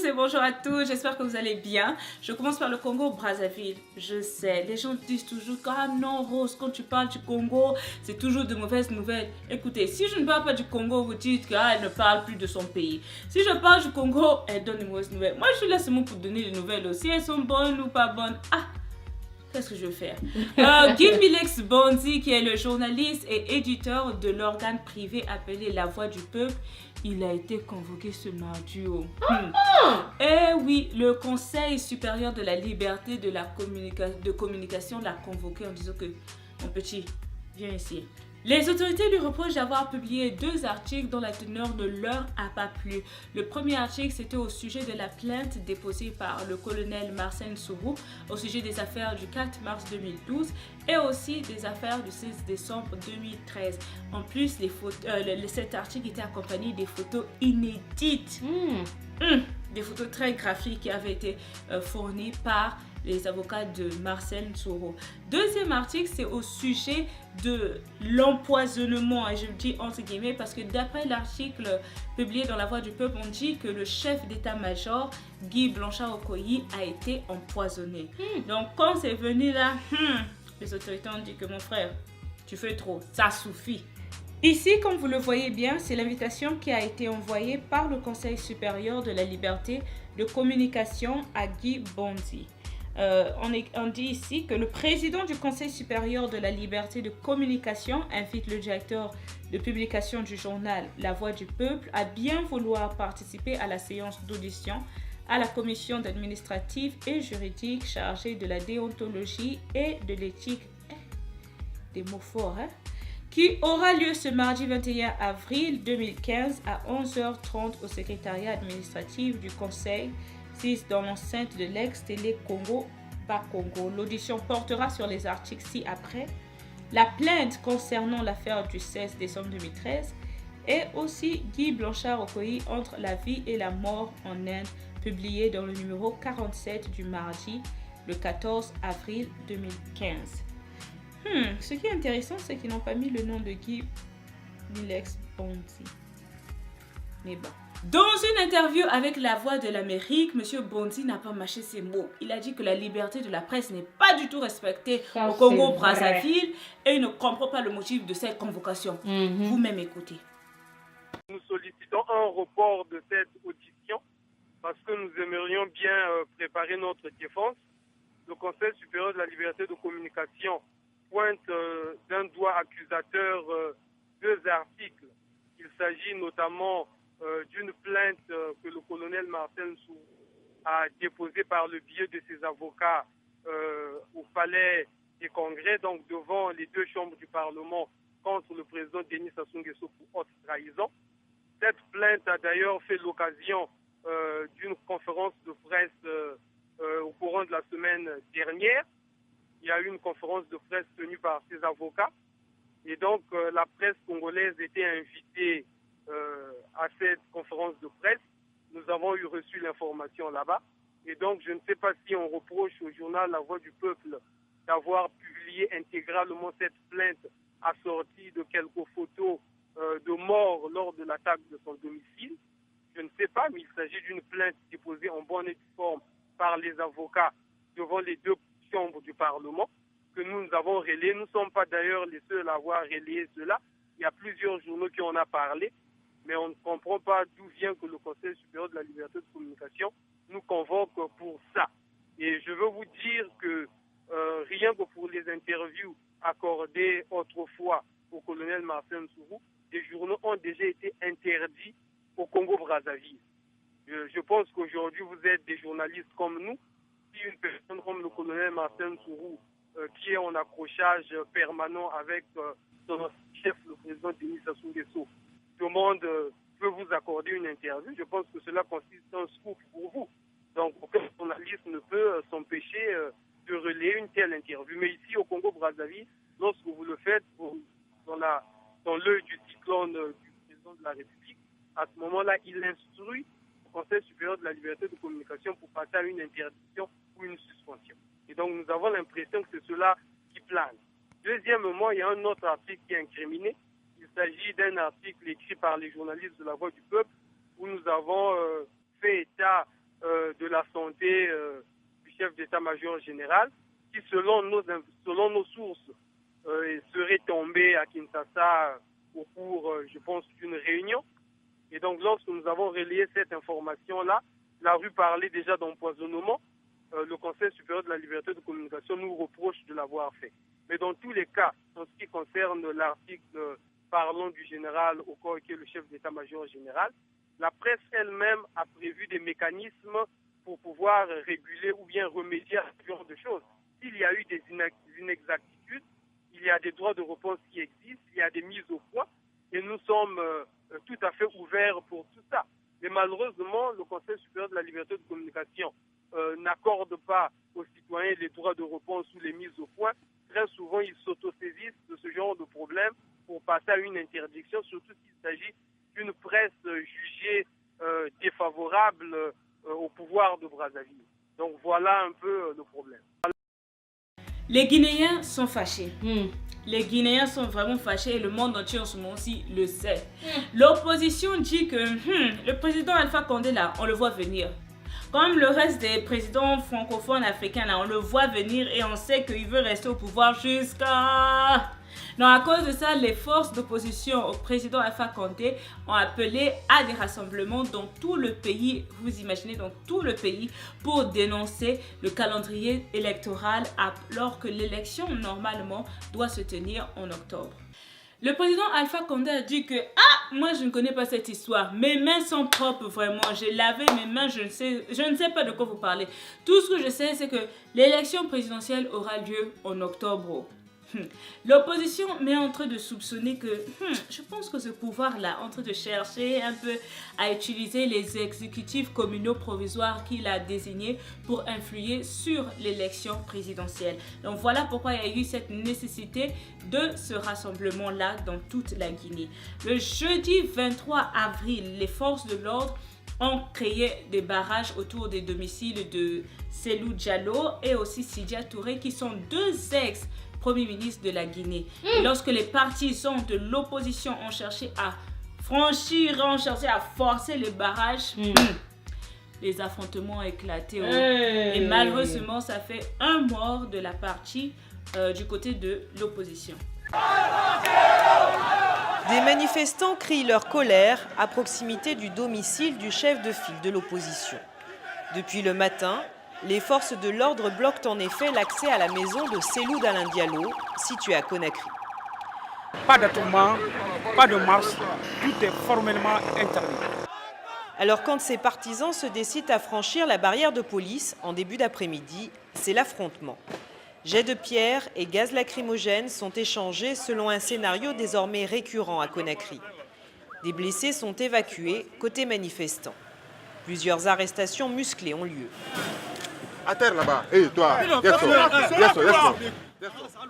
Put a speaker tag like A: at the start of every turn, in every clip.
A: et bonjour à tous, j'espère que vous allez bien. Je commence par le Congo-Brazzaville. Je sais, les gens disent toujours que ah non Rose, quand tu parles du Congo, c'est toujours de mauvaises nouvelles. Écoutez, si je ne parle pas du Congo, vous dites qu'elle ne parle plus de son pays. Si je parle du Congo, elle donne des mauvaises nouvelles. Moi je suis là seulement pour donner des nouvelles aussi, elles sont bonnes ou pas bonnes. Ah, qu'est-ce que je veux faire? Guy Milex Bonzi, qui est le journaliste et éditeur de l'organe privé appelé La Voix du Peuple, il a été convoqué ce mardi. Eh oui, le Conseil supérieur de la liberté de communication l'a convoqué en disant que, mon petit, viens ici. Les autorités lui reprochent d'avoir publié 2 articles dont la teneur ne leur a pas plu. Le premier article, c'était au sujet de la plainte déposée par le colonel Marcel Sourou au sujet des affaires du 4 mars 2012 et aussi des affaires du 16 décembre 2013. En plus, cet article était accompagné des photos inédites. Des photos très graphiques qui avaient été fournies par les avocats de Marcel Sourou. Deuxième article, c'est au sujet de l'empoisonnement, et je le dis entre guillemets parce que d'après l'article publié dans La Voix du Peuple, on dit que le chef d'état-major, Guy Blanchard-Okoye, a été empoisonné. Donc quand c'est venu là, les autorités ont dit que mon frère, tu fais trop, ça suffit. Ici, comme vous le voyez bien, c'est l'invitation qui a été envoyée par le Conseil supérieur de la liberté de communication à Guy Bonzi. On dit ici que le président du Conseil supérieur de la liberté de communication invite le directeur de publication du journal La Voix du Peuple à bien vouloir participer à la séance d'audition à la commission administrative et juridique chargée de la déontologie et de l'éthique, des mots forts, qui aura lieu ce mardi 21 avril 2015 à 11h30 au secrétariat administratif du Conseil dans l'enceinte de l'ex-télé Congo, pas Congo. L'audition portera sur les articles ci-après, la plainte concernant l'affaire du 16 décembre 2013 et aussi Guy Blanchard-Okoye entre la vie et la mort en Inde, publié dans le numéro 47 du mardi, le 14 avril 2015. Ce qui est intéressant, c'est qu'ils n'ont pas mis le nom de Guy Milex Bonzi. Mais bon. Dans une interview avec La Voix de l'Amérique, M. Bonzi n'a pas mâché ses mots. Il a dit que la liberté de la presse n'est pas du tout respectée au Congo-Brazzaville et il ne comprend pas le motif de cette convocation. Vous-même écoutez.
B: Nous sollicitons un report de cette audition parce que nous aimerions bien préparer notre défense. Le Conseil supérieur de la liberté de communication pointe d'un doigt accusateur 2 articles. Il s'agit notamment d'une plainte que le colonel Marcel Sourou a déposée par le biais de ses avocats au palais des congrès, donc devant les 2 chambres du Parlement contre le président Denis Sassou Nguesso pour haute trahison. Cette plainte a d'ailleurs fait l'occasion d'une conférence de presse au courant de la semaine dernière. Il y a eu une conférence de presse tenue par ses avocats et donc la presse congolaise était invitée à cette conférence de presse. Nous avons reçu l'information là-bas et donc je ne sais pas si on reproche au journal La Voix du Peuple d'avoir publié intégralement cette plainte assortie de quelques photos de morts lors de l'attaque de son domicile. Je ne sais pas, mais il s'agit d'une plainte déposée en bonne et due forme par les avocats devant les 2 chambres du Parlement que nous avons relayé. Nous ne sommes pas d'ailleurs les seuls à avoir relayé cela. Il y a plusieurs journaux qui en ont parlé, mais on ne comprend pas d'où vient que le Conseil supérieur de la liberté de communication nous convoque pour ça. Et je veux vous dire que rien que pour les interviews accordées autrefois au colonel Marcel Sourou, des journaux ont déjà été interdits au Congo-Brazzaville. Je pense qu'aujourd'hui, vous êtes des journalistes comme nous. Si une personne comme le colonel Marcel Sourou, qui est en accrochage permanent avec son chef, le président Denis Sassou Nguesso, peut vous accorder une interview, je pense que cela consiste en scoop pour vous. Donc, aucun journaliste ne peut s'empêcher de relayer une telle interview. Mais ici, au Congo-Brazzaville, lorsque vous le faites dans l'œil du cyclone du président de la République, à ce moment-là, il instruit le Conseil supérieur de la liberté de communication pour passer à une interdiction ou une suspension. Et donc, nous avons l'impression que c'est cela qui plane. Deuxièmement, il y a un autre article qui est incriminé. Il s'agit d'un article écrit par les journalistes de La Voix du Peuple où nous avons fait état de la santé du chef d'état-major général, qui selon nos sources serait tombé à Kinshasa au cours, je pense, d'une réunion. Et donc lorsque nous avons relayé cette information-là, la rue parlait déjà d'empoisonnement. Le Conseil supérieur de la liberté de communication nous reproche de l'avoir fait. Mais dans tous les cas, en ce qui concerne l'article parlant du général Okoye, qui est le chef d'état-major général, la presse elle-même a prévu des mécanismes pour pouvoir réguler ou bien remédier à ce genre de choses. S'il y a eu des inexactitudes, il y a des droits de réponse qui existent, il y a des mises au point, et nous sommes tout à fait ouverts pour tout ça. Mais malheureusement, le Conseil supérieur de la liberté de communication n'accorde pas aux citoyens les droits de réponse ou les mises au point. Très souvent, ils s'autosaisissent de ce genre de problème pour passer à une interdiction, surtout s'il s'agit d'une presse jugée défavorable au pouvoir de Brazzaville. Donc voilà un peu le problème.
A: Les Guinéens sont fâchés. Les Guinéens sont vraiment fâchés et le monde entier en ce moment-ci le sait. L'opposition dit que le président Alpha Condé là, on le voit venir. Comme le reste des présidents francophones africains là, on le voit venir et on sait qu'il veut rester au pouvoir jusqu'à... Donc à cause de ça, les forces d'opposition au président Alpha Condé ont appelé à des rassemblements dans tout le pays, vous imaginez, dans tout le pays, pour dénoncer le calendrier électoral alors que l'élection normalement doit se tenir en octobre. Le président Alpha Condé a dit que « moi je ne connais pas cette histoire, mes mains sont propres vraiment, j'ai lavé mes mains, je ne sais pas de quoi vous parlez. Tout ce que je sais c'est que l'élection présidentielle aura lieu en octobre. » L'opposition met en train de soupçonner que je pense que ce pouvoir-là, en train de chercher un peu à utiliser les exécutifs communaux provisoires qu'il a désignés pour influer sur l'élection présidentielle. Donc voilà pourquoi il y a eu cette nécessité de ce rassemblement-là dans toute la Guinée. Le jeudi 23 avril, les forces de l'ordre ont créé des barrages autour des domiciles de Cellou Diallo et aussi Sidya Touré, qui sont deux ex-premiers ministres de la Guinée. Et lorsque les partisans de l'opposition ont cherché à franchir, ont cherché à forcer les barrages, les affrontements ont éclaté. Et malheureusement, ça fait un mort de la partie du côté de l'opposition.
C: Des manifestants crient leur colère à proximité du domicile du chef de file de l'opposition. Depuis le matin, les forces de l'ordre bloquent en effet l'accès à la maison de Cellou Dalein Diallo, située à Conakry.
D: Pas d'attroupement, pas de marche, tout est formellement interdit.
C: Alors quand ces partisans se décident à franchir la barrière de police en début d'après-midi, c'est l'affrontement. Jets de pierre et gaz lacrymogènes sont échangés selon un scénario désormais récurrent à Conakry. Des blessés sont évacués côté manifestants. Plusieurs arrestations musclées ont lieu.
E: À terre là-bas. Hey, toi,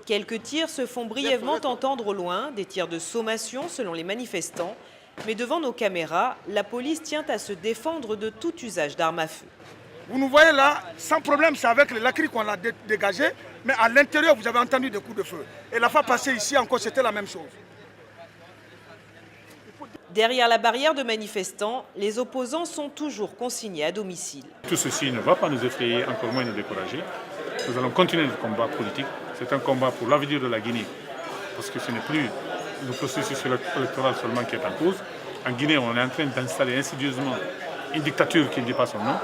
C: Quelques tirs se font brièvement entendre au loin, des tirs de sommation selon les manifestants. Mais devant nos caméras, la police tient à se défendre de tout usage d'armes à feu.
D: Vous nous voyez là, sans problème, c'est avec les lacrys qu'on a dégagé, mais à l'intérieur, vous avez entendu des coups de feu. Et la fois passée ici encore, c'était la même chose.
C: Derrière la barrière de manifestants, les opposants sont toujours consignés à domicile.
F: Tout ceci ne va pas nous effrayer, encore moins nous décourager. Nous allons continuer le combat politique. C'est un combat pour l'avenir de la Guinée, parce que ce n'est plus le processus électoral seulement qui est en cause. En Guinée, on est en train d'installer insidieusement une dictature qui ne dit pas son nom.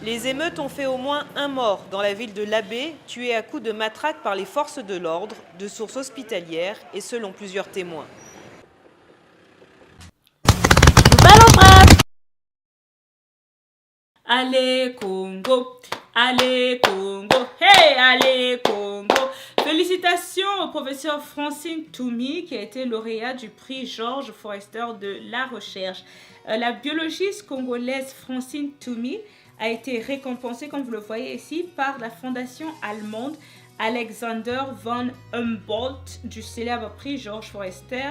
C: Les émeutes ont fait au moins un mort dans la ville de Labé, tué à coups de matraque par les forces de l'ordre, de sources hospitalières et selon plusieurs témoins.
A: Allez Congo, allez Congo, hey allez Congo. Félicitations au professeur Francine Toumi qui a été lauréat du prix Georges Forester de la recherche. La biologiste congolaise Francine Toumi a été récompensée, comme vous le voyez ici, par la fondation allemande Alexander von Humboldt du célèbre prix Georges Forester,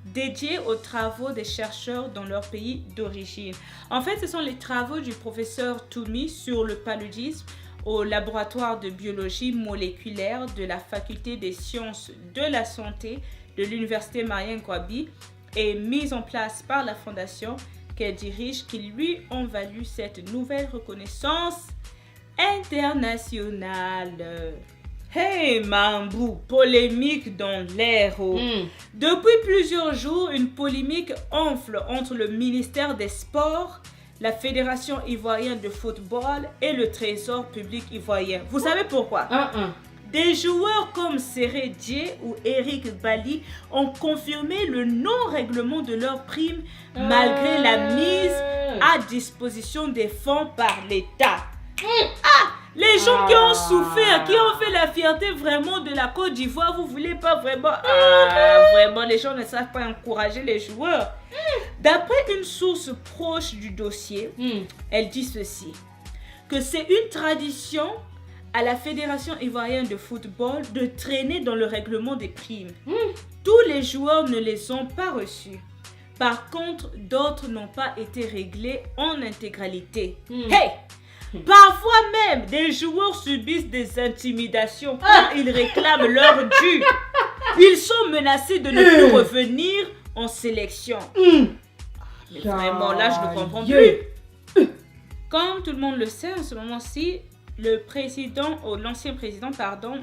A: dédié aux travaux des chercheurs dans leur pays d'origine. En fait, ce sont les travaux du professeur Toumi sur le paludisme au laboratoire de biologie moléculaire de la faculté des sciences de la santé de l'université Marien Ngouabi et mis en place par la fondation qu'elle dirige qui lui ont valu cette nouvelle reconnaissance internationale. Hey Mambou, polémique dans l'air. Depuis plusieurs jours, une polémique enfle entre le ministère des Sports, la Fédération ivoirienne de football et le Trésor public ivoirien. Vous savez pourquoi? Des joueurs comme Seré Dié ou Eric Bali ont confirmé le non-règlement de leurs primes malgré la mise à disposition des fonds par l'État. Les gens qui ont souffert, qui ont fait la fierté vraiment de la Côte d'Ivoire, vous voulez pas vraiment... vraiment, les gens ne savent pas encourager les joueurs. D'après une source proche du dossier, elle dit ceci, que c'est une tradition à la Fédération ivoirienne de football de traîner dans le règlement des primes. Tous les joueurs ne les ont pas reçus. Par contre, d'autres n'ont pas été réglés en intégralité. Hey! Parfois même, des joueurs subissent des intimidations quand ils réclament leur dû. Ils sont menacés de ne plus revenir en sélection. Mais vraiment, là, je ne comprends plus. Comme tout le monde le sait, en ce moment-ci, l'ancien président,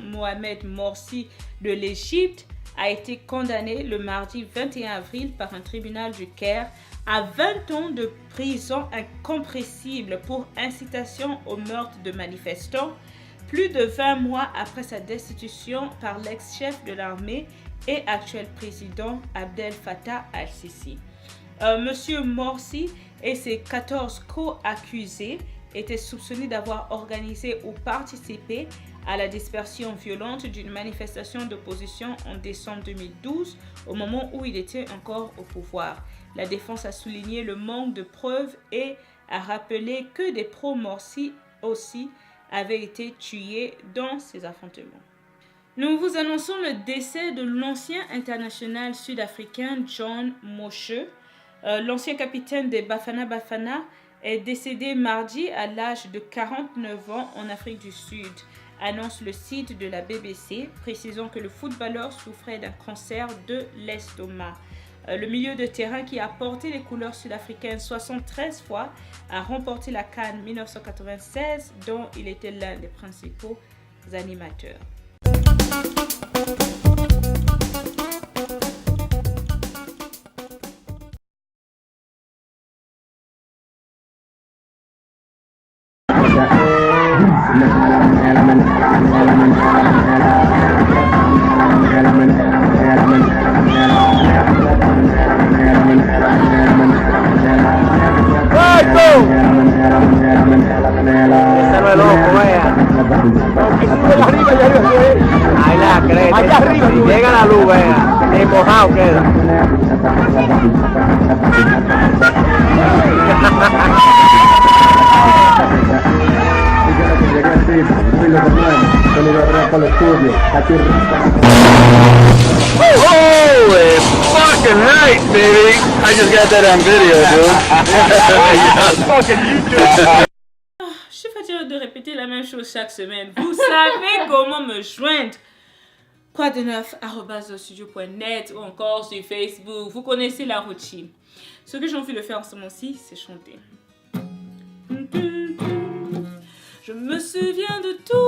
A: Mohamed Morsi de l'Égypte, a été condamné le mardi 21 avril par un tribunal du Caire à 20 ans de prison incompressible pour incitation au meurtre de manifestants, plus de 20 mois après sa destitution par l'ex-chef de l'armée et actuel président Abdel Fattah al-Sisi. Monsieur Morsi et ses 14 co-accusés étaient soupçonnés d'avoir organisé ou participé à la dispersion violente d'une manifestation d'opposition en décembre 2012, au moment où il était encore au pouvoir. La défense a souligné le manque de preuves et a rappelé que des pro-Morsi aussi avaient été tués dans ces affrontements. Nous vous annonçons le décès de l'ancien international sud-africain John Moshe. L'ancien capitaine des Bafana Bafana est décédé mardi à l'âge de 49 ans en Afrique du Sud, annonce le site de la BBC, précisant que le footballeur souffrait d'un cancer de l'estomac. Le milieu de terrain qui a porté les couleurs sud-africaines 73 fois a remporté la CAN 1996, dont il était l'un des principaux animateurs.
G: Allá arriba, llega la luz, vea, el mojado queda.
H: Holy fucking night, baby! I just got that on video, dude. Fucking YouTube.
A: Je suis fatiguée de répéter la même chose chaque semaine. Vous savez comment me joindre. Quoi de neuf @studio.net ou encore sur Facebook. Vous connaissez la routine. Ce que j'ai envie de faire en ce moment-ci, c'est chanter. Je me souviens de tout